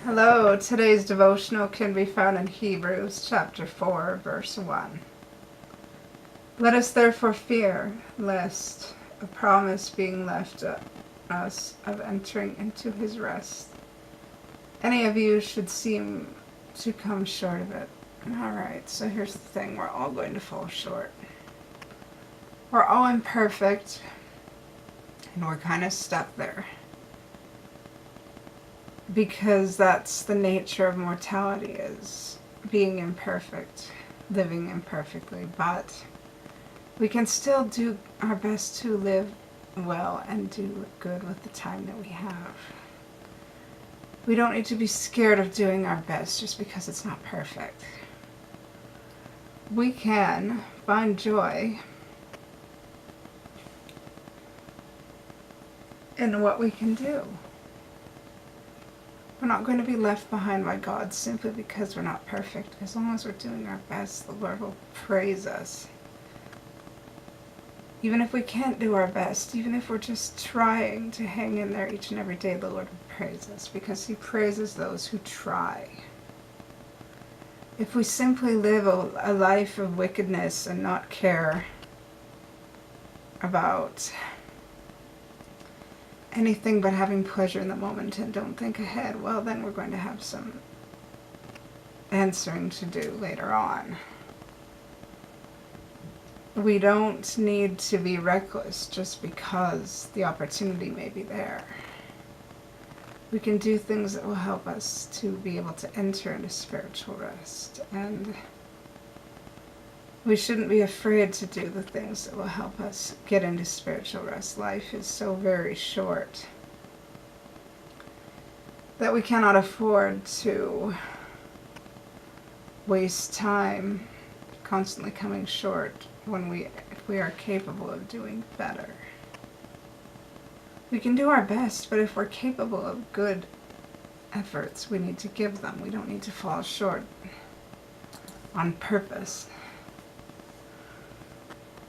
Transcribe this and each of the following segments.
Hello, today's devotional can be found in Hebrews chapter 4, verse 1. Let us therefore fear, lest a promise being left us of entering into his rest, any of you should seem to come short of it. Alright, so here's the thing, we're all going to fall short. We're all imperfect, and we're kind of stuck there. Because that's the nature of mortality, is being imperfect, living imperfectly. But we can still do our best to live well and do good with the time that we have. We don't need to be scared of doing our best just because it's not perfect. We can find joy in what we can do. We're not going to be left behind by God simply because we're not perfect. As long as we're doing our best, the Lord will praise us. Even if we can't do our best, even if we're just trying to hang in there each and every day, the Lord will praise us because He praises those who try. If we simply live a life of wickedness and not care about anything but having pleasure in the moment and don't think ahead, well, then we're going to have some answering to do later on. We don't need to be reckless just because the opportunity may be there. We can do things that will help us to be able to enter into spiritual rest, and we shouldn't be afraid to do the things that will help us get into spiritual rest. Life is so very short that we cannot afford to waste time constantly coming short if we are capable of doing better. We can do our best, but if we're capable of good efforts, we need to give them. We don't need to fall short on purpose.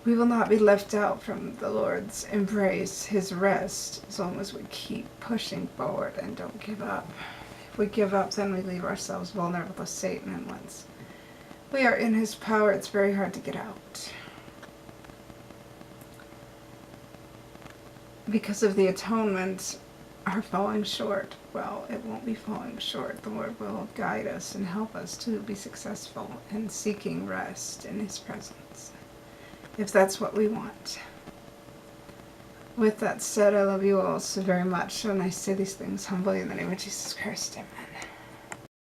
We will not be left out from the Lord's embrace, His rest, as long as we keep pushing forward and don't give up. If we give up, then we leave ourselves vulnerable to Satan, and once we are in his power, it's very hard to get out. Because of the atonement, our falling short, well, it won't be falling short. The Lord will guide us and help us to be successful in seeking rest in His presence, if that's what we want. With that said, I love you all so very much, and I say these things humbly in the name of Jesus Christ. Amen.